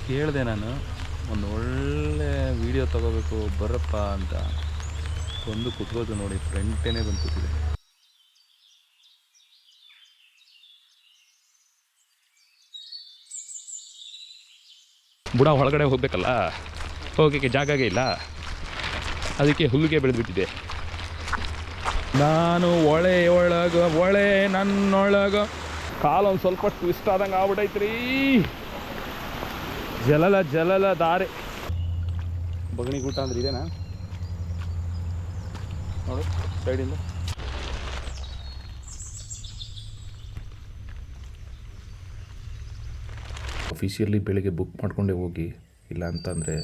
ಕೇಳಿದೆ ನಾನು ಒಂದು ಒಳ್ಳೆ ವಿಡಿಯೋ ತಗೋಬೇಕು ಬರಪ್ಪ ಅಂತ ಒಂದು ಕುತ್ಕೋದು ನೋಡಿ ಫ್ರೆಂಟೇನೆ ಬಂದು ಕೂತಿದೆ. ಬುಡ ಒಳಗಡೆ ಹೋಗಬೇಕಲ್ಲ, ಹೋಗೋಕ್ಕೆ ಜಾಗವೇ ಇಲ್ಲ, ಅದಕ್ಕೆ ಹುಲ್ಲಿಗೆ ಬೆಳೆದ್ಬಿಟ್ಟಿದೆ. ನಾನು ಒಳೆ ನನ್ನೊಳಗ ಕಾಲೊಂದು ಸ್ವಲ್ಪ ಟ್ವಿಸ್ಟ್ ಆದಂಗೆ ಆಗ್ಬಿಟ್ಟೈತ್ರಿ. ಜಲಲ ದಾರೆ ಬಗಣಿಗೂಟ ಅಂದ್ರೆ ಇದೇನಾ ನೋಡು ಸೈಡಿಂದ. ಅಫಿಷಿಯಲಿ ಬೆಳಿಗ್ಗೆ ಬುಕ್ ಮಾಡ್ಕೊಂಡೇ ಹೋಗಿ, ಇಲ್ಲ ಅಂತಂದರೆ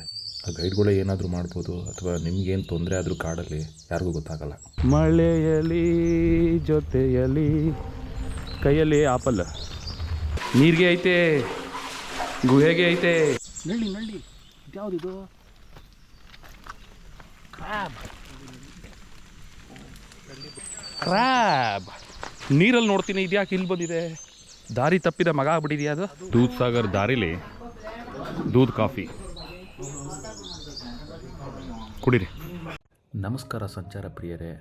ಆ ಗೈಡ್ಗಳೇ ಏನಾದರೂ ಮಾಡ್ಬೋದು, ಅಥವಾ ನಿಮ್ಗೇನು ತೊಂದರೆ ಆದರೂ ಕಾಡಲ್ಲಿ ಯಾರಿಗೂ ಗೊತ್ತಾಗಲ್ಲ. ಮಳೆಯಲಿ ಜೊತೆಯಲಿ ಕೈಯಲ್ಲಿ ಆಪಲ್, ನೀರಿಗೆ ಐತೆ, ಗುಹೆಗೆ ಐತೆ. ನಳ್ಳಿ ಇದ್ಯಾವುದಿದು? ಕ್ರ್ಯಾಬ್ ನೀರಲ್ಲಿ ನೋಡ್ತೀನಿ, ಇದ್ಯಾಕೆ ಇಲ್ಲಿ ಬಂದಿದೆ? ದಾರಿ ತಪ್ಪಿದ ಮಗ ಆಗ್ಬಿಟ್ಟಿದೆಯಾ ಅದು? ದೂದ್ ಸಾಗರ್ ದಾರಿಲಿ ದೂದ್ ಕಾಫಿ ಕುಡೀರಿ. ನಮಸ್ಕಾರ ಸಂಚಾರ ಪ್ರಿಯರೇ,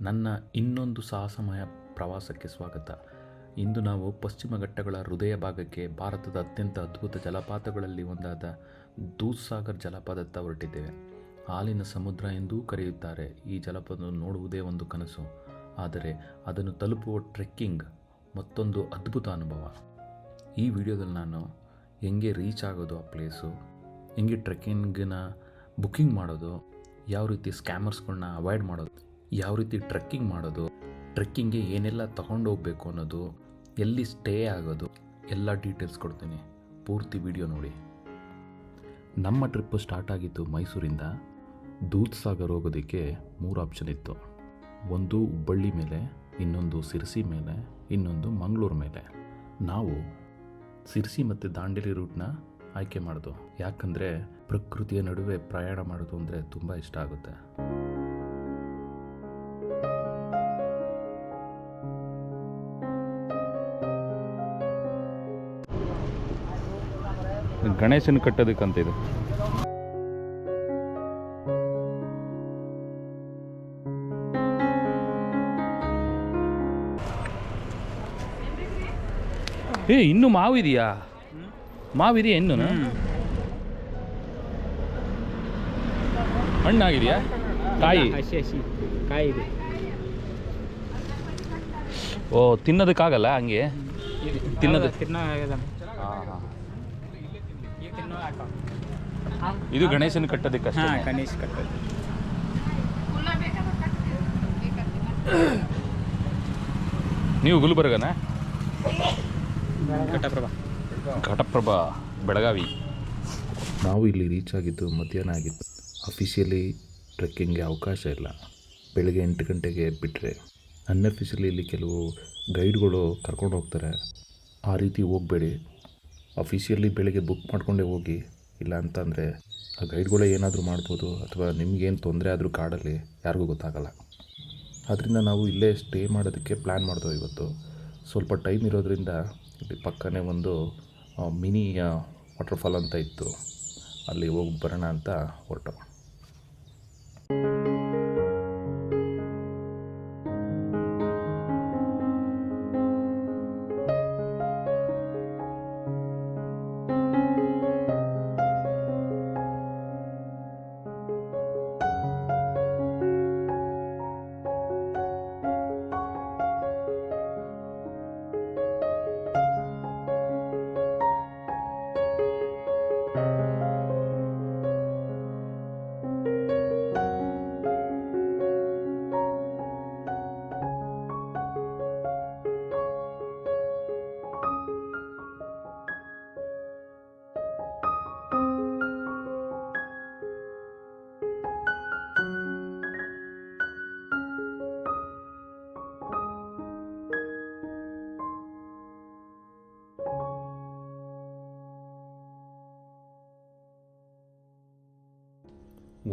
ನನ್ನ ಇನ್ನೊಂದು ಸಾಹಸಮಯ ಪ್ರವಾಸಕ್ಕೆ ಸ್ವಾಗತ. ಇಂದು ನಾವು ಪಶ್ಚಿಮ ಘಟ್ಟಗಳ ಹೃದಯ ಭಾಗಕ್ಕೆ, ಭಾರತದ ಅತ್ಯಂತ ಅದ್ಭುತ ಜಲಪಾತಗಳಲ್ಲಿ ಒಂದಾದ ದೂದ್ ಸಾಗರ್ ಜಲಪಾತದತ್ತ ಹೊರಟಿದ್ದೇವೆ. ಹಾಲಿನ ಸಮುದ್ರ ಎಂದೂ ಕರೆಯುತ್ತಾರೆ. ಈ ಜಲಪಾತವನ್ನು ನೋಡುವುದೇ ಒಂದು ಕನಸು, ಆದರೆ ಅದನ್ನು ತಲುಪುವ ಟ್ರೆಕ್ಕಿಂಗ್ ಮತ್ತೊಂದು ಅದ್ಭುತ ಅನುಭವ. ಈ ವಿಡಿಯೋದಲ್ಲಿ ನಾನು ಹೆಂಗೆ ರೀಚ್ ಆಗೋದು ಆ ಪ್ಲೇಸು, ಹೆಂಗೆ ಟ್ರೆಕ್ಕಿಂಗಿನ ಬುಕ್ಕಿಂಗ್ ಮಾಡೋದು, ಯಾವ ರೀತಿ ಸ್ಕ್ಯಾಮರ್ಸ್ಗಳನ್ನ ಅವಾಯ್ಡ್ ಮಾಡೋದು, ಯಾವ ರೀತಿ ಟ್ರೆಕ್ಕಿಂಗ್ ಮಾಡೋದು, ಟ್ರೆಕ್ಕಿಂಗ್ಗೆ ಏನೆಲ್ಲ ತಗೊಂಡು ಹೋಗಬೇಕು ಅನ್ನೋದು, ಎಲ್ಲಿ ಸ್ಟೇ ಆಗೋದು, ಎಲ್ಲ ಡೀಟೇಲ್ಸ್ ಕೊಡ್ತೀನಿ. ಪೂರ್ತಿ ವಿಡಿಯೋ ನೋಡಿ. ನಮ್ಮ ಟ್ರಿಪ್ಪು ಸ್ಟಾರ್ಟ್ ಆಗಿತ್ತು ಮೈಸೂರಿಂದ. ದೂದ್ ಸಾಗರ್ ಹೋಗೋದಕ್ಕೆ 3 ಆಪ್ಷನ್ ಇತ್ತು. ಒಂದು ಹುಬ್ಬಳ್ಳಿ ಮೇಲೆ, ಇನ್ನೊಂದು ಸಿರ್ಸಿ ಮೇಲೆ, ಇನ್ನೊಂದು ಮಂಗಳೂರು ಮೇಲೆ. ನಾವು ಸಿರ್ಸಿ ಮತ್ತು ದಾಂಡೇಲಿ ರೂಟ್ನ ಆಯ್ಕೆ ಮಾಡೋದು, ಯಾಕಂದರೆ ಪ್ರಕೃತಿಯ ನಡುವೆ ಪ್ರಯಾಣ ಮಾಡೋದು ಅಂದರೆ ತುಂಬ ಇಷ್ಟ ಆಗುತ್ತೆ. ಗಣೇಶನ ಕಟ್ಟೋದಕ್ಕಂತ ಇದು. ಇನ್ನು ಮಾವಿದೆಯಾ? ಮಾವಿದೆಯಾ ಇನ್ನು? ಹಣ್ಣಾಗಿದೆಯಾ? ಕಾಯಿ ಕಾಯಿ ಇದೆ. ಓ, ತಿನ್ನೋದಕ್ಕಾಗಲ್ಲ ಹಂಗೆ? ತಿನ್ನೋದು ಇದು ಗಣೇಶನ ಕಟ್ಟೋದಕ್ಕೆ ಅಷ್ಟೇ. ಗಣೇಶ್ ಕಟ್ಟೋದು. ನೀವು ಗುಲ್ಬರ್ಗನಾ? ಘಟಪ್ರಭಾ ಬೆಳಗಾವಿ. ನಾವು ಇಲ್ಲಿ ರೀಚ್ ಆಗಿದ್ದು ಮಧ್ಯಾಹ್ನ ಆಗಿತ್ತು. ಅಫಿಷಿಯಲಿ ಟ್ರೆಕ್ಕಿಂಗ್ಗೆ ಅವಕಾಶ ಇಲ್ಲ. ಬೆಳಗ್ಗೆ 8 ಗಂಟೆಗೆ ಬಿಟ್ಟರೆ, ಅನ್ಅಫಿಷಿಯಲಿ ಇಲ್ಲಿ ಕೆಲವು ಗೈಡ್ಗಳು ಕರ್ಕೊಂಡು ಹೋಗ್ತಾರೆ. ಆ ರೀತಿ ಹೋಗಬೇಡಿ. ಅಫಿಷಿಯಲಿ ಬೆಳಗ್ಗೆ ಬುಕ್ ಮಾಡ್ಕೊಂಡೇ ಹೋಗಿ, ಇಲ್ಲ ಅಂತಂದರೆ ಆ ಗೈಡ್ಗಳೇ ಏನಾದರೂ ಮಾಡ್ಬೋದು, ಅಥವಾ ನಿಮಗೇನು ತೊಂದರೆ ಆದರೂ ಕಾಡಲ್ಲಿ ಯಾರಿಗೂ ಗೊತ್ತಾಗಲ್ಲ. ಆದ್ದರಿಂದ ನಾವು ಇಲ್ಲೇ ಸ್ಟೇ ಮಾಡೋದಕ್ಕೆ ಪ್ಲ್ಯಾನ್ ಮಾಡಿದೋ. ಇವತ್ತು ಸ್ವಲ್ಪ ಟೈಮ್ ಇರೋದ್ರಿಂದ ಇಲ್ಲಿ ಪಕ್ಕನೇ ಒಂದು ಮಿನಿ ವಾಟರ್ಫಾಲ್ ಅಂತ ಇತ್ತು, ಅಲ್ಲಿ ಹೋಗಿ ಬರೋಣ ಅಂತ ಹೊರಟು.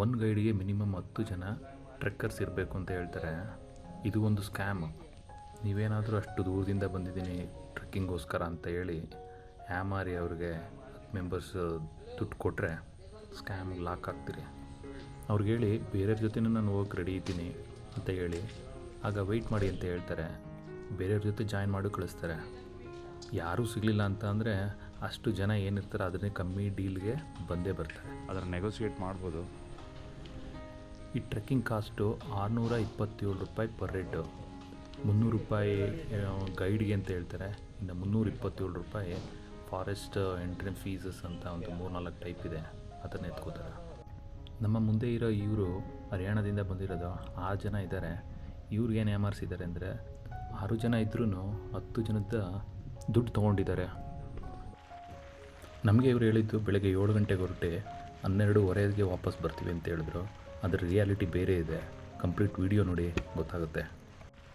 ಒಂದು ಗೈಡಿಗೆ ಮಿನಿಮಮ್ 10 ಜನ ಟ್ರೆಕ್ಕರ್ಸ್ ಇರಬೇಕು ಅಂತ ಹೇಳ್ತಾರೆ. ಇದು ಒಂದು ಸ್ಕ್ಯಾಮ್. ನೀವೇನಾದರೂ ಅಷ್ಟು ದೂರದಿಂದ ಬಂದಿದ್ದೀನಿ ಟ್ರೆಕ್ಕಿಂಗೋಸ್ಕರ ಅಂತ ಹೇಳಿ ಹ್ಯಾಮಾರಿ ಅವ್ರಿಗೆ 10 ಮೆಂಬರ್ಸ್ ದುಡ್ಡು ಕೊಟ್ಟರೆ ಸ್ಕ್ಯಾಮ್ಗೆ ಲಾಕ್ ಆಗ್ತೀರಿ. ಅವ್ರಿಗೆ ಹೇಳಿ ಬೇರೆಯವ್ರ ಜೊತೆನೂ ನಾನು ಹೋಗಿ ರೆಡಿ ಇದ್ದೀನಿ ಅಂತ ಹೇಳಿ, ಆಗ ವೆಯ್ಟ್ ಮಾಡಿ ಅಂತ ಹೇಳ್ತಾರೆ. ಬೇರೆಯವ್ರ ಜೊತೆ ಜಾಯಿನ್ ಮಾಡಿ ಕಳಿಸ್ತಾರೆ. ಯಾರೂ ಸಿಗಲಿಲ್ಲ ಅಂತ ಅಂದರೆ ಅಷ್ಟು ಜನ ಏನಿರ್ತಾರೆ ಅದನ್ನೇ ಕಮ್ಮಿ ಡೀಲ್ಗೆ ಬಂದೇ ಬರ್ತಾರೆ. ಅದನ್ನು ನೆಗೋಸಿಯೇಟ್ ಮಾಡ್ಬೋದು. ಈ ಟ್ರೆಕ್ಕಿಂಗ್ ಕಾಸ್ಟು 627 ರೂಪಾಯಿ ಪರ್ ಹೆಡ್ಡು. 300 ರೂಪಾಯಿ ಗೈಡ್ಗೆ ಅಂತ ಹೇಳ್ತಾರೆ, ಇನ್ನು 327 ರೂಪಾಯಿ ಫಾರೆಸ್ಟ್ ಎಂಟ್ರೆನ್ಸ್ ಫೀಸಸ್ ಅಂತ ಒಂದು 3-4 ಟೈಪ್ ಇದೆ, ಅದನ್ನು ಎತ್ಕೋತಾರೆ. ನಮ್ಮ ಮುಂದೆ ಇರೋ ಇವರು ಹರಿಯಾಣದಿಂದ ಬಂದಿರೋದು 6 ಜನ ಇದ್ದಾರೆ. ಇವ್ರಿಗೇನು ಏಮಾರಿಸಿದ್ದಾರೆ ಅಂದರೆ 6 ಜನ ಇದ್ರೂ 10 ಜನದ ದುಡ್ಡು ತೊಗೊಂಡಿದ್ದಾರೆ. ನಮಗೆ ಇವರು ಹೇಳಿದ್ದು ಬೆಳಗ್ಗೆ 7 ಗಂಟೆಗೆ ಹೊರಟೆ 12:15ಗೆ ವಾಪಸ್ ಬರ್ತೀವಿ ಅಂತ ಹೇಳಿದ್ರು. ಅದರ ರಿಯಾಲಿಟಿ ಬೇರೆ ಇದೆ. ಕಂಪ್ಲೀಟ್ ವಿಡಿಯೋ ನೋಡಿ ಗೊತ್ತಾಗುತ್ತೆ.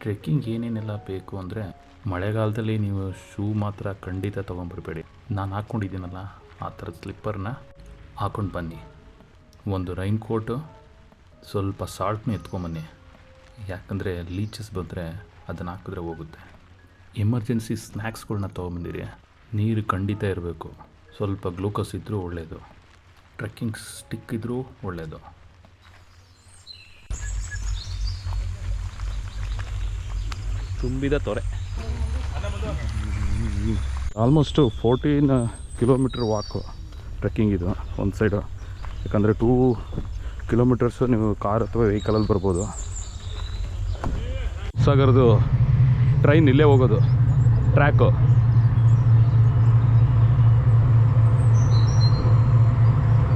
ಟ್ರೆಕ್ಕಿಂಗ್ ಏನೇನೆಲ್ಲ ಬೇಕು ಅಂದರೆ ಮಳೆಗಾಲದಲ್ಲಿ ನೀವು ಶೂ ಮಾತ್ರ ಖಂಡಿತ ತೊಗೊಂಬರ್ಬೇಡಿ. ನಾನು ಹಾಕ್ಕೊಂಡಿದ್ದೀನಲ್ಲ ಆ ಥರದ ಸ್ಲಿಪ್ಪರ್ನ ಹಾಕ್ಕೊಂಡು ಬನ್ನಿ. ಒಂದು ರೈನ್ ಕೋಟು, ಸ್ವಲ್ಪ ಸಾಲ್ಟ್ನೂ ಎತ್ಕೊಂಬನ್ನಿ, ಯಾಕಂದರೆ ಲೀಚಸ್ ಬಂದರೆ ಅದನ್ನು ಹಾಕಿದ್ರೆ ಹೋಗುತ್ತೆ. ಎಮರ್ಜೆನ್ಸಿ ಸ್ನ್ಯಾಕ್ಸ್ಗಳ್ನ ತೊಗೊಂಬಂದಿರಿ. ನೀರು ಖಂಡಿತ ಇರಬೇಕು. ಸ್ವಲ್ಪ ಗ್ಲೂಕೋಸ್ ಇದ್ದರೂ ಒಳ್ಳೆಯದು. ಟ್ರೆಕ್ಕಿಂಗ್ ಸ್ಟಿಕ್ ಇದ್ದರೂ ಒಳ್ಳೆಯದು. ತುಂಬಿದ ತೊರೆ. ಆಲ್ಮೋಸ್ಟು 14 ಕಿಲೋಮೀಟ್ರ್ ವಾಕು ಟ್ರೆಕ್ಕಿಂಗ್ ಇದು ಒಂದು ಸೈಡು. ಯಾಕಂದರೆ 2 ಕಿಲೋಮೀಟರ್ಸು ನೀವು ಕಾರ್ ಅಥವಾ ವೆಹಿಕಲಲ್ಲಿ ಬರ್ಬೋದು. ಸಾಗರದು ಟ್ರೈನ್ ಇಲ್ಲೇ ಹೋಗೋದು, ಟ್ರ್ಯಾಕು.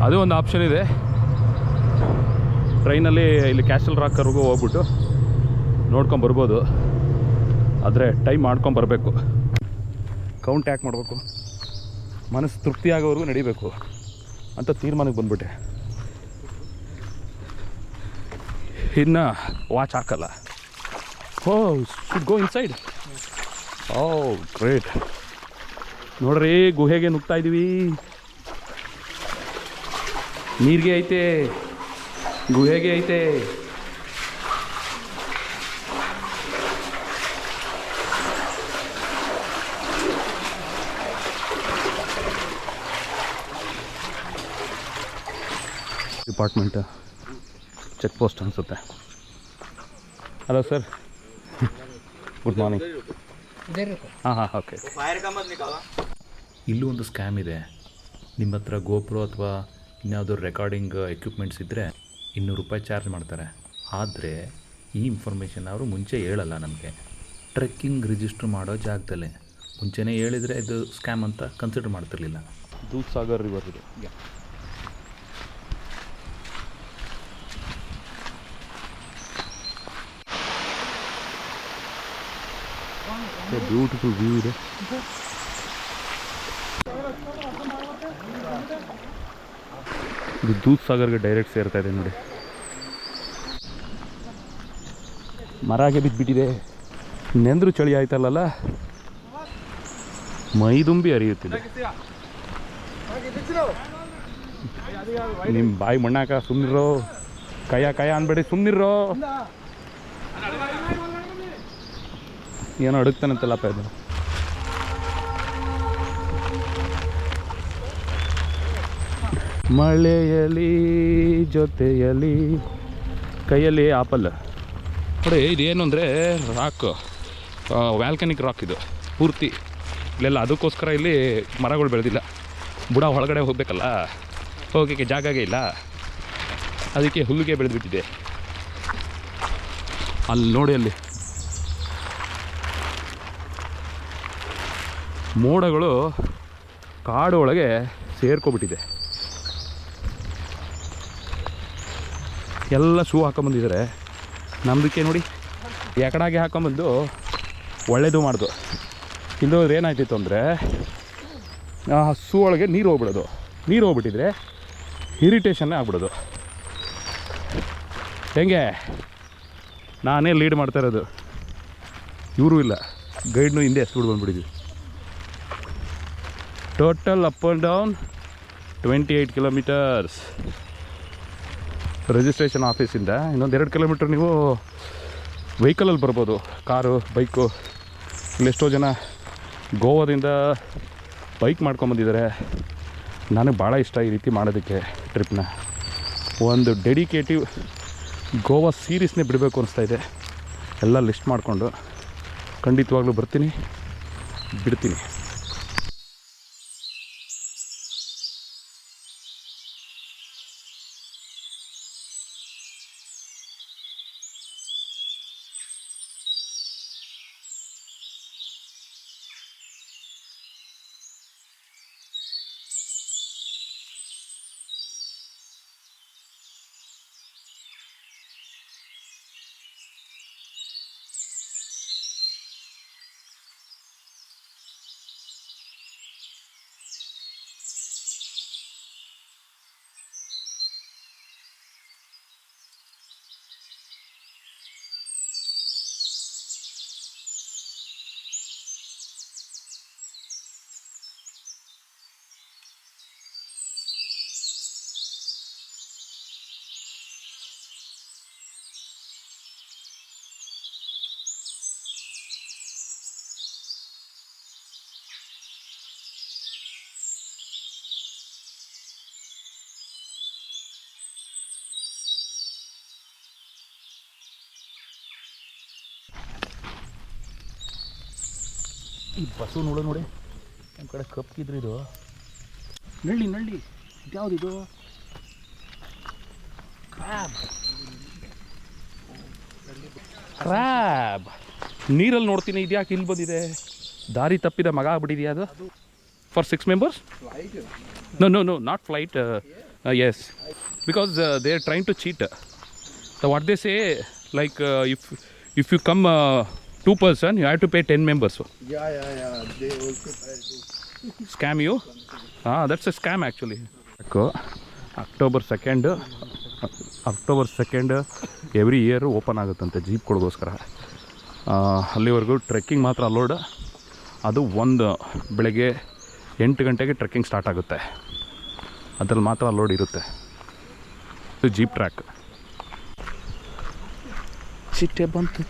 ಅದು ಒಂದು ಆಪ್ಷನ್ ಇದೆ. ಟ್ರೈನಲ್ಲಿ ಇಲ್ಲಿ ಕ್ಯಾಸ್ಟಲ್ ರಾಕ್ವರೆಗೂ ಹೋಗ್ಬಿಟ್ಟು ನೋಡ್ಕೊಂಬರ್ಬೋದು. ಆದರೆ ಟೈಮ್ ಮಾಡ್ಕೊಂಬರ್ಬೇಕು. ಕೌಂಟ್ ಯಾಕೆ ಮಾಡಬೇಕು, ಮನಸ್ಸು ತೃಪ್ತಿ ಆಗೋವರೆಗೂ ನಡಿಬೇಕು ಅಂತ ತೀರ್ಮಾನಕ್ಕೆ ಬಂದ್ಬಿಟ್ಟೆ. ಇನ್ನು ವಾಚ್ ಹಾಕಲ್ಲ. Should go inside. ಗ್ರೇಟ್. ನೋಡ್ರಿ, ಗುಹೆಗೆ ನುಗ್ತಾ ಇದ್ದೀವಿ. ನೀರಿಗೆ ಐತೆ, ಗುಹೆಗೆ ಐತೆ. ಡಿಪಾರ್ಟ್ಮೆಂಟ್ ಚೆಕ್ ಪೋಸ್ಟ್ ಅನಿಸುತ್ತೆ. Hello sir, good morning. ಹಾಂ ಓಕೆ. ಇಲ್ಲೂ ಒಂದು ಸ್ಕ್ಯಾಮ್ ಇದೆ. ನಿಮ್ಮ ಹತ್ರ ಗೋಪ್ರೋ ಅಥವಾ ಇನ್ಯಾವುದೋ ರೆಕಾರ್ಡಿಂಗ್ ಎಕ್ವಿಪ್ಮೆಂಟ್ಸ್ ಇದ್ದರೆ 200 ರೂಪಾಯಿ ಚಾರ್ಜ್ ಮಾಡ್ತಾರೆ. ಆದರೆ ಈ ಇನ್ಫಾರ್ಮೇಷನ್ ಅವರು ಮುಂಚೆ ಹೇಳಲ್ಲ ನಮಗೆ. ಟ್ರೆಕ್ಕಿಂಗ್ ರಿಜಿಸ್ಟ್ರ್ ಮಾಡೋ ಜಾಗದಲ್ಲೇ ಮುಂಚೆನೇ ಹೇಳಿದರೆ ಇದು ಸ್ಕ್ಯಾಮ್ ಅಂತ ಕನ್ಸಿಡರ್ ಮಾಡ್ತಿರ್ಲಿಲ್ಲ. ದೂದ್ ಸಾಗರ್ ರಿವರ್ ಇದು. ಬ್ಯೂಟಿಫುಲ್ ವ್ಯೂ ಇದೆ. ಇದು ದೂದ್ ಸಾಗರ್ಗೆ ಡೈರೆಕ್ಟ್ ಸೇರ್ತಾ ಇದೆ ನೋಡಿ. ಮರಾಗೆ ಬಿದ್ದುಬಿಟ್ಟಿದೆ. ನೆಂದ್ರು ಚಳಿ ಆಯ್ತಲ್ಲ, ಮೈದುಂಬಿ ಹರಿಯುತ್ತಿದೆ. ನಿಮ್ಮ ಬಾಯಿ ಮಣ್ಣಾಕ ಸುಮ್ಮನಿರೋ, ಕಯ ಅನ್ಬೇಡಿ, ಸುಮ್ಮನಿರೋ. ಏನೋ ಅಡುಗ್ತಾನಂತಲ್ಲಪ್ಪ ಇದು. ಮಳೆಯಲಿ ಜೊತೆಯಲಿ ಕೈಯಲ್ಲಿ ಆಪಲ್ ನೋಡಿ. ಇದೇನು ಅಂದರೆ ರಾಕ್, ವ್ಯಾಲ್ಕನಿಕ್ ರಾಕ್ ಇದು ಪೂರ್ತಿ. ಇಲ್ಲೆಲ್ಲ ಅದಕ್ಕೋಸ್ಕರ ಇಲ್ಲಿ ಮರಗಳು ಬೆಳೆದಿಲ್ಲ. ಬುಡ ಒಳಗಡೆ ಹೋಗಬೇಕಲ್ಲ, ಹೋಗೋಕ್ಕೆ ಜಾಗವೇ ಇಲ್ಲ, ಅದಕ್ಕೆ ಹುಲ್ಲಿಗೆ ಬೆಳೆದ್ಬಿಟ್ಟಿದೆ. ಅಲ್ಲಿ ನೋಡಿ, ಅಲ್ಲಿ ಮೋಡಗಳು ಕಾಡು ಒಳಗೆ ಸೇರ್ಕೊಬಿಟ್ಟಿದೆ. ಎಲ್ಲ ಶೂ ಹಾಕೊಂಬಂದಿದ್ದಾರೆ. ನಮ್ಮದಕ್ಕೆ ನೋಡಿ ಎಕಡಾಗೆ ಹಾಕೊಂಬಂದು ಒಳ್ಳೇದು ಮಾಡ್ದು. ಇಲ್ಲೋದ್ರೆ ಏನಾಯ್ತಿತ್ತು ಅಂದರೆ ಆ ಶೂ ಒಳಗೆ ನೀರು ಹೋಗ್ಬಿಡೋದು. ನೀರು ಹೋಗ್ಬಿಟ್ಟಿದ್ರೆ ಇರಿಟೇಷನ್ನೇ ಆಗ್ಬಿಡೋದು. ಹೆಂಗೆ ನಾನೇ ಲೀಡ್ ಮಾಡ್ತಾ ಇರೋದು, ಇವರು ಇಲ್ಲ, ಗೈಡ್ನು ಹಿಂದೆ ಎಸ್ಬಿಟ್ಟು ಬಂದ್ಬಿಟ್ಟಿದ್ವಿ. Total up and down 28 kilometres. Registration ಆಫೀಸಿಂದ ಇನ್ನೊಂದು 2 ಕಿಲೋಮೀಟ್ರ್ ನೀವು ವೆಹಿಕಲಲ್ಲಿ ಬರ್ಬೋದು, ಕಾರು, ಬೈಕು. ಇಲ್ಲೆಷ್ಟೋ ಜನ ಗೋವಾದಿಂದ ಬೈಕ್ ಮಾಡ್ಕೊಂಬಂದಿದ್ದಾರೆ. ನನಗೆ ಭಾಳ ಇಷ್ಟ ಈ ರೀತಿ ಮಾಡೋದಕ್ಕೆ ಟ್ರಿಪ್ನ. ಒಂದು ಡೆಡಿಕೇಟಿವ್ ಗೋವಾ ಸೀರೀಸ್ನೇ ಬಿಡಬೇಕು ಅನಿಸ್ತಾ ಇದೆ. ಎಲ್ಲ ಲಿಸ್ಟ್ ಮಾಡಿಕೊಂಡು ಖಂಡಿತವಾಗ್ಲೂ ಬರ್ತೀನಿ, ಬಿಡ್ತೀನಿ. ಈ ಬಸ್ಸು ನೋಡಿ ನಮ್ಮ ಕಡೆ ಕಪ್ಪಿದ್ರು. ಇದು ನಳ್ಳಿ ಇದ್ಯಾವುದಿದು? ಕ್ರ್ಯಾಬ್. ನೀರಲ್ಲಿ ನೋಡ್ತೀನಿ, ಇದ್ಯಾಕೆ ಇಲ್ಲಿ ಬಂದಿದೆ? ದಾರಿ ತಪ್ಪಿದ ಮಗ ಆಗ್ಬಿಟ್ಟಿದೆಯಾ ಅದು? For 6 members? No, not flight. Yes, because they are trying to cheat. So what they say, like if you come 2 person, you have to pay 10 members. Yeah. They also try to Scam you? That's a scam actually. October 2nd every year open ಆಗುತ್ತಂತೆ ಜೀಪ್ಗಳಿಗೋಸ್ಕರ. ಅಲ್ಲಿವರೆಗೂ trekking ಮಾತ್ರ allowed. ಅದು ಬೆಳಗ್ಗೆ 8 ಗಂಟೆಗೆ trekking start ಆಗುತ್ತೆ. ಅದರಲ್ಲಿ ಮಾತ್ರ ಅಲೋಡ್ ಇರುತ್ತೆ. ಇದು ಜೀಪ್ ಟ್ರ್ಯಾಕ್. ಚಿಟ್ಟೆ ಬಂತು.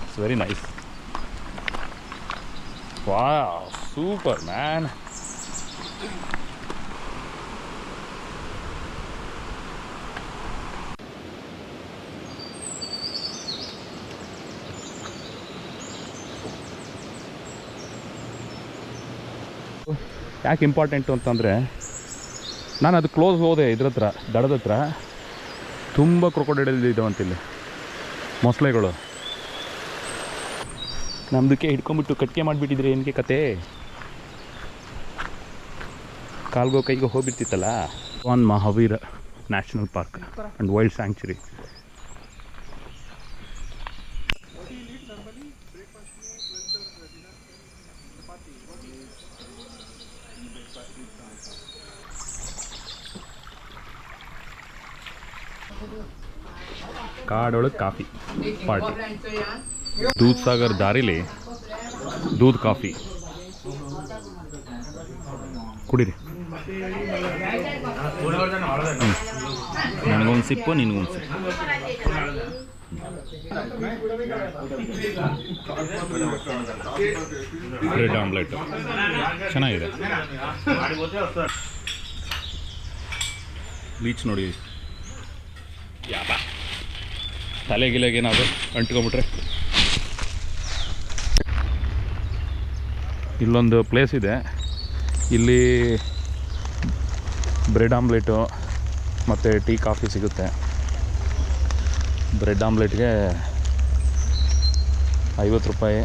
It's very nice. Wow, super man. ಯಾಕೆ ಇಂಪಾರ್ಟೆಂಟು ಅಂತಂದರೆ, ನಾನು ಅದು ಕ್ಲೋಸ್ ಹೋದೆ ಇದ್ರ ಹತ್ರ, ದಡದ ಹತ್ರ. ತುಂಬ ಕ್ರೊಕೊಡೈಲ್ ಇದ್ದಾವಂತಿಲ್ಲಿ, ಮೊಸಳೆಗಳು. ನಮ್ಮದಕ್ಕೆ ಹಿಡ್ಕೊಂಬಿಟ್ಟು ಕಟ್ಟಿಗೆ ಮಾಡಿಬಿಟ್ಟಿದ್ರೆ ಏನಕ್ಕೆ ಕತೆ? ಕಾಲ್ಗೋ ಕೈಗೋ ಹೋಗ್ಬಿಡ್ತಿತ್ತಲ್ಲ. Mahavir national park and wild sanctuary. ಕಾಡೊಳಗೆ ಕಾಫಿ ಪಾರ್ಟಿ. ದೂದ್ ಸಾಗರ್ ದಾರಿಲಿ ದೂದ್ ಕಾಫಿ ಕುಡೀರಿ. ನನಗೊಂದು ಸಿಪ್ಪು, ನಿನಗೊಂದು ಸಿಪ್ಪು. ಬ್ರೆಡ್ ಆಮ್ಲೆಟ್ ಚೆನ್ನಾಗಿದೆ. ಬೀಚ್ ನೋಡಿ. ಯಾಪ ತಲೆಗಿಲೆಗೇನಾದ್ರು ಅಂಟ್ಕೊಂಬಿಟ್ರೆ. ಇಲ್ಲೊಂದು ಪ್ಲೇಸ್ ಇದೆ, ಇಲ್ಲಿ ಬ್ರೆಡ್ ಆಮ್ಲೆಟು ಮತ್ತು ಟೀ ಕಾಫಿ ಸಿಗುತ್ತೆ. ಬ್ರೆಡ್ ಆಮ್ಲೆಟ್ಗೆ 50 ರೂಪಾಯಿ,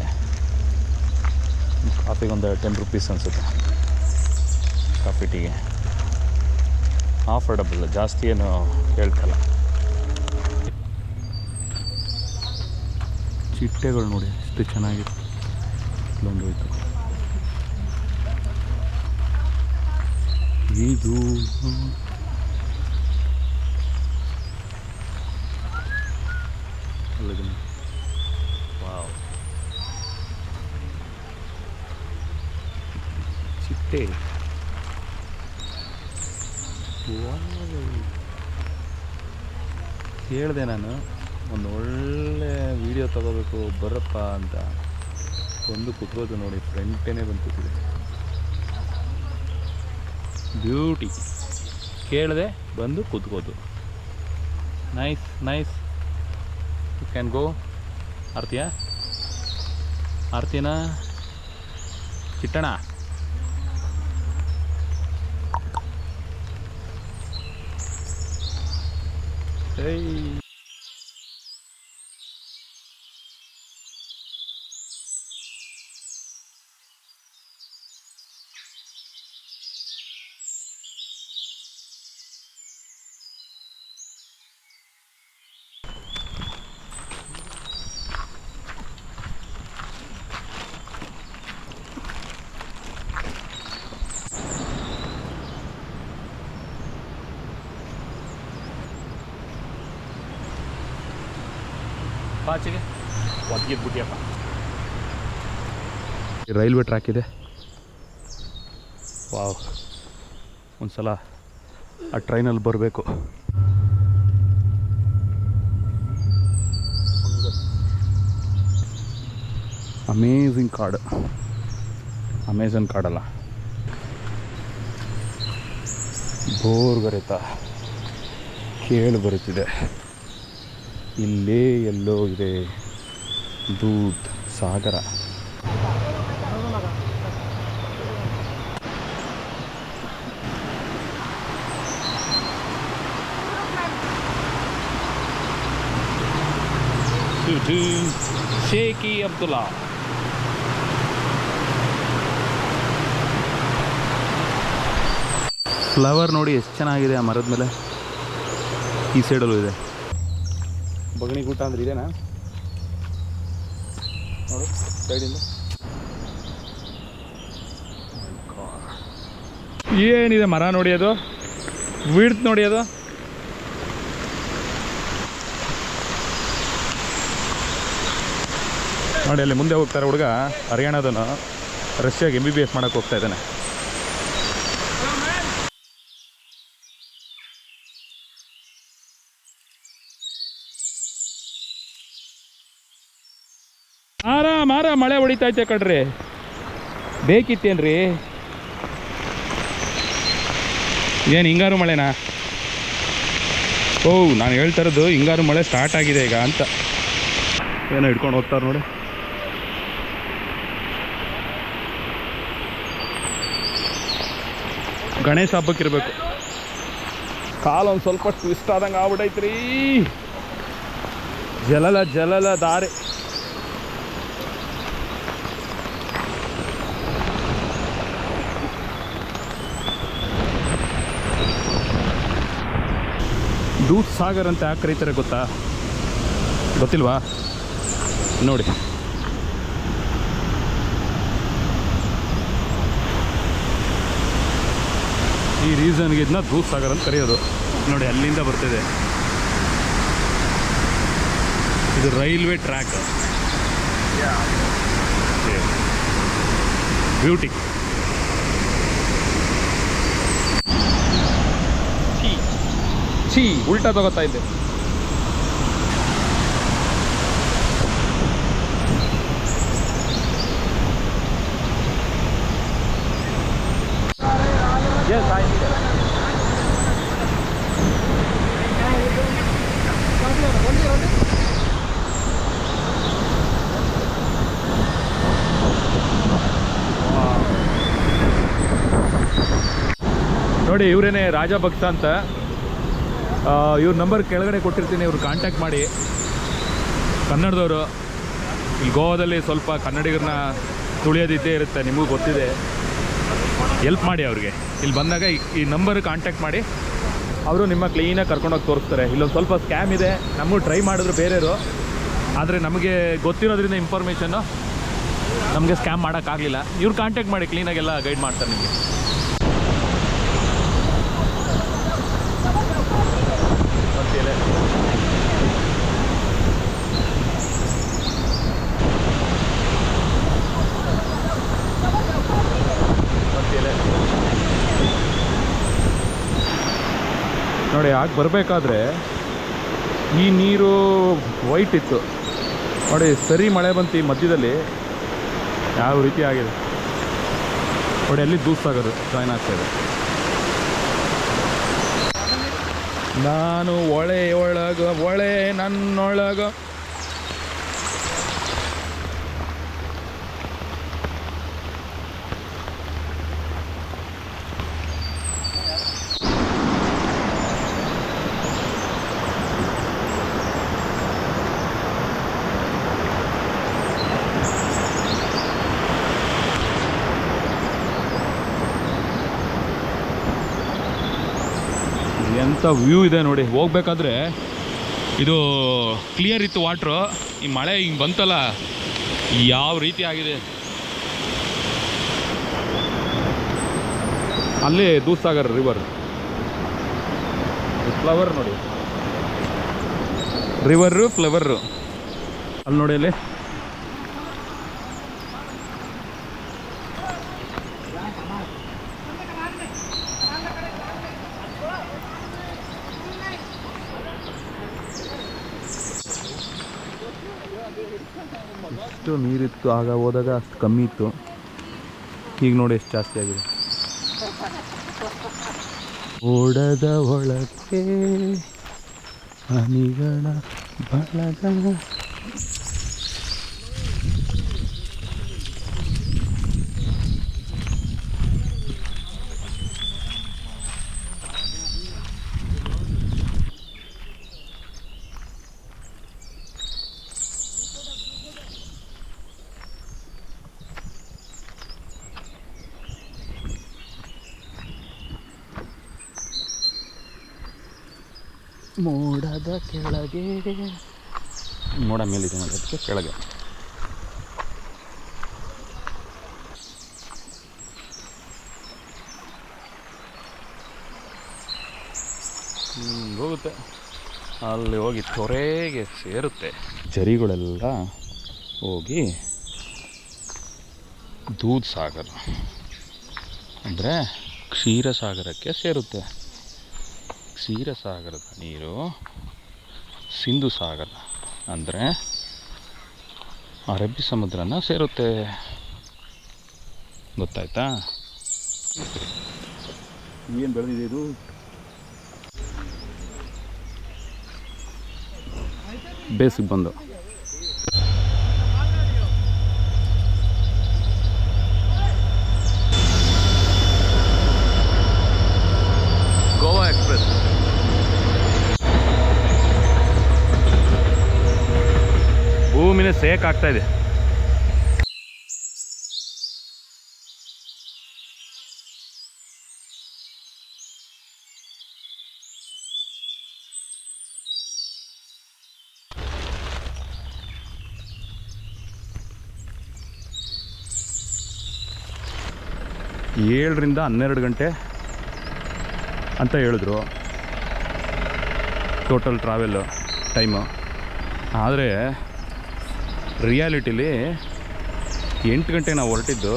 ಕಾಫಿಗೊಂದು 10 rupees ಅನಿಸುತ್ತೆ. ಕಾಫಿ ಟೀಗೆ ಆಫರ್ಡಬಲ್, ಜಾಸ್ತಿ ಏನು ಹೇಳ್ತಲ್ಲ. ಚಿಟ್ಟೆಗಳು ನೋಡಿ ಎಷ್ಟು ಚೆನ್ನಾಗಿದೆ. ಇಲ್ಲೊಂದು ಹೋಯ್ತು. ಇದು ವಾವ್, ಚಿಟ್ಟೆ. ವಾವ್, ಕೇಳಿದೆ ನಾನು ಒಂದು ಒಳ್ಳೆ ವೀಡಿಯೋ ತಗೋಬೇಕು ಬರಪ್ಪ ಅಂತ. ಒಂದು ಕುತ್ಕೋದು ನೋಡಿ, ಫ್ರಂಟೇನೆ ಬಂದು ಕೂತಿದೆ. ಬ್ಯೂಟಿ. ಕೇಳಿದೆ ಬಂದು ಕೂತ್ಕೋದು. Nice nice. You can go. ಆರ್ತಿನಾ ಚಿಟ್ಟಣ. ಏಯ್ ಆಚೆಗೆ ಒದಗಿದ್ಬಿಟ್ಟಿಯಪ್ಪ. ರೈಲ್ವೆ ಟ್ರ್ಯಾಕ್ ಇದೆ. ವಾವ್, ಒಂದ್ಸಲ ಆ ಟ್ರೈನಲ್ಲಿ ಬರಬೇಕು. ಅಮೇಝಿಂಗ್ ಕಾಡು. ಅಮೆಝಾನ್ ಕಾಡಲ್ಲ, ಬೋರ್ಗರೆತ ಕೇಳಿ ಬರುತ್ತಿದೆ. ಇಲ್ಲೇ ಎಲ್ಲೋ ಇದೆ ದೂದ್ ಸಾಗರ. ಶೇಖಿ ಅಬ್ದುಲ್ಲಾ. ಫ್ಲವರ್ ನೋಡಿ ಎಷ್ಟು ಚೆನ್ನಾಗಿದೆ ಆ ಮರದ ಮೇಲೆ. ಈ ಸೈಡಲ್ಲೂ ಇದೆ. ಬಗಣಿಗೂಟ ಅಂದ್ರೆ ಇದೇನಾ ನೋಡು ಸೈಡಿಂದ. ಏನಿದೆ ಮರ ನೋಡಿ, ಅದು ವಿಡ್ತ್ ನೋಡಿ. ಅದು ನೋಡಿ ಅಲ್ಲಿ ಮುಂದೆ ಹೋಗ್ತಾರೆ ಹುಡುಗ, ಹರಿಯಾಣದನು, ರಷ್ಯಾಗೆ MBBS ಮಾಡೋಕ್ಕೆ ಹೋಗ್ತಾ ಇದ್ದಾನೆ. ಆರಾಮ ಮಳೆ ಹೊಡಿತೈತೆ ಕಣ್ರಿ. ಬೇಕಿತ್ತೇನ್ರಿ? ಏನು ಹಿಂಗಾರು ಮಳೆನಾ? ಓಹ್, ನಾನು ಹೇಳ್ತಾ ಇರೋದು ಹಿಂಗಾರು ಮಳೆ ಸ್ಟಾರ್ಟ್ ಆಗಿದೆ ಈಗ ಅಂತ. ಏನೋ ಹಿಡ್ಕೊಂಡು ಹೋಗ್ತಾರೆ ನೋಡಿ. ಗಣೇಶ ಹಬ್ಬಕ್ಕಿರ್ಬೇಕು. ಕಾಲೊಂದು ಸ್ವಲ್ಪ ಟ್ವಿಸ್ಟ್ ಆದಂಗೆ ಆಗ್ಬಿಟ್ಟೈತ್ರಿ. ಜಲಲ ದಾರಿ. ದೂದ್ ಸಾಗರ್ ಅಂತ ಯಾಕೆ ಕರೀತಾರೆ ಗೊತ್ತಾ? ಗೊತ್ತಿಲ್ವಾ? ನೋಡಿ, ಈ ರೀಸನ್ಗೆ ಇದನ್ನ ದೂದ್ ಸಾಗರ್ ಅಂತ ಕರೆಯೋದು. ನೋಡಿ, ಅಲ್ಲಿಂದ ಬರ್ತಿದೆ. ಇದು ರೈಲ್ವೆ ಟ್ರ್ಯಾಕ್. ಬ್ಯೂಟಿ. ಉಲ್ಟಾ ತಗೋತಾ ಇದ್ದೆ. ನೋಡಿ, ಇವರೇನೆ ರಾಜಭಕ್ತ ಅಂತ. ಇವ್ರ ನಂಬರ್ ಕೆಳಗಡೆ ಕೊಟ್ಟಿರ್ತೀನಿ, ಇವ್ರು ಕಾಂಟ್ಯಾಕ್ಟ್ ಮಾಡಿ. ಕನ್ನಡದವರು. ಇಲ್ಲಿ ಗೋವಾದಲ್ಲಿ ಸ್ವಲ್ಪ ಕನ್ನಡಿಗರನ್ನ ತುಳಿಯೋದಿದ್ದೇ ಇರುತ್ತೆ, ನಿಮಗೂ ಗೊತ್ತಿದೆ. ಎಲ್ಪ್ ಮಾಡಿ ಅವ್ರಿಗೆ. ಇಲ್ಲಿ ಬಂದಾಗ ಈ ನಂಬರ್ ಕಾಂಟ್ಯಾಕ್ಟ್ ಮಾಡಿ, ಅವರು ನಿಮ್ಮ ಕ್ಲೀನಾಗಿ ಕರ್ಕೊಂಡೋಗಿ ತೋರಿಸ್ತಾರೆ. ಇಲ್ಲೊಂದು ಸ್ವಲ್ಪ ಸ್ಕ್ಯಾಮ್ ಇದೆ, ನಮಗೂ ಟ್ರೈ ಮಾಡಿದ್ರು ಬೇರೆಯವರು. ಆದರೆ ನಮಗೆ ಗೊತ್ತಿರೋದ್ರಿಂದ ಇನ್ಫಾರ್ಮೇಷನ್ನು ನಮಗೆ ಸ್ಕ್ಯಾಮ್ ಮಾಡೋಕ್ಕಾಗಲಿಲ್ಲ. ಇವ್ರು ಕಾಂಟ್ಯಾಕ್ಟ್ ಮಾಡಿ, ಕ್ಲೀನಾಗೆಲ್ಲ ಗೈಡ್ ಮಾಡ್ತಾರೆ ನಿಮಗೆ. ನೋಡಿ, ಆಗ ಬರಬೇಕಾದ್ರೆ ಈ ನೀರು ವೈಟ್ ಇತ್ತು ನೋಡಿ, ಸರಿ ಮಳೆ ಬಂತು ಈ ಮಧ್ಯದಲ್ಲಿ ಯಾವ ರೀತಿ ಆಗಿದೆ ನೋಡಿ. ಅಲ್ಲಿ ದೂಸಾಗರು ಜಾಯ್ನ್ ಆಗ್ತಾಯಿದೆ. ನಾನು ಒಳೆ ನನ್ನೊಳಗ ಎಂಥ ವ್ಯೂ ಇದೆ ನೋಡಿ. ಹೋಗ್ಬೇಕಾದ್ರೆ ಇದು ಕ್ಲಿಯರ್ ಇತ್ತು ವಾಟ್ರು, ಈ ಮಳೆ ಹಿಂಗೆ ಬಂತಲ್ಲ ಯಾವ ರೀತಿ ಆಗಿದೆ. ಅಲ್ಲೇ ದೂಸಾಗರ್ ರಿವರ್, ಫ್ಲವರ್ ನೋಡಿ, ರಿವರು ಫ್ಲವರು ಅಲ್ಲಿ ನೋಡಿ. ಅಲ್ಲಿ ಎಷ್ಟು ನೀರಿತ್ತು ಆಗ ಹೋದಾಗ, ಅಷ್ಟು ಕಮ್ಮಿ ಇತ್ತು. ಈಗ ನೋಡಿ ಎಷ್ಟು ಜಾಸ್ತಿ ಆಗಿದೆ. ಓಡದ ಒಳಕ್ಕೆ ಹನಿಗಳ ಬಳಗ. ಮೋಡದ ಕೆಳಗೆ, ಮೋಡ ಮೇಲಿದೆ ಅದಕ್ಕೆ ಕೆಳಗೆ. ಹೋಗುತ್ತೆ ಅಲ್ಲಿ ಹೋಗಿ ತೊರೆಗೆ ಸೇರುತ್ತೆ. ಜರಿಗಳೆಲ್ಲ ಹೋಗಿ ದೂದ್ ಸಾಗರ ಅಂದರೆ ಕ್ಷೀರಸಾಗರಕ್ಕೆ ಸೇರುತ್ತೆ. ಕ್ಷೀರಸಾಗರದ ನೀರು ಸಿಂಧು ಸಾಗರ ಅಂದರೆ ಅರಬ್ಬಿ ಸಮುದ್ರನ ಸೇರುತ್ತೆ. ಗೊತ್ತಾಯ್ತಾ? ಏನು ಬೆಳೆದಿದೆ ಇದು? ಬೇಸಿಗೆ ಬಂದು ಗೋವಾ ಎಕ್ಸ್ಪ್ರೆಸ್. ಭೂಮಿನೇ ಸೇಕ್ ಆಗ್ತಾ ಇದೆ. ಏಳರಿಂದ 12 ಗಂಟೆ ಅಂತ ಹೇಳಿದ್ರು ಟೋಟಲ್ ಟ್ರಾವೆಲ್ ಟೈಮು. ಆದರೆ ರಿಯಾಲಿಟಿಲಿ 8 ಗಂಟೆಗೆ ನಾವು ಹೊರಟಿದ್ದು,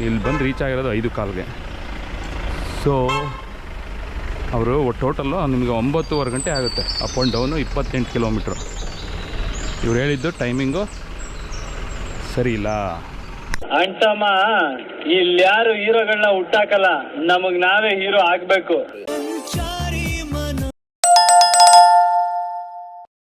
ಇಲ್ಲಿ ಬಂದು ರೀಚ್ ಆಗಿರೋದು 5:15ಗೆ. ಸೊ ಅವರು ಟೋಟಲ್ಲು ನಿಮಗೆ 9:15 ಗಂಟೆ ಆಗುತ್ತೆ. Up and down 28 kilometre. ಇವ್ರು ಹೇಳಿದ್ದು ಟೈಮಿಂಗು ಸರಿ ಇಲ್ಲ. ಅಂಟಮ್ಮ, ಇಲ್ಲಿ ಯಾರು ಹೀರೋಗಳನ್ನ ಹುಟ್ಟಾಕಲ್ಲ, ನಮಗ್ ನಾವೇ ಹೀರೋ ಆಗ್ಬೇಕು.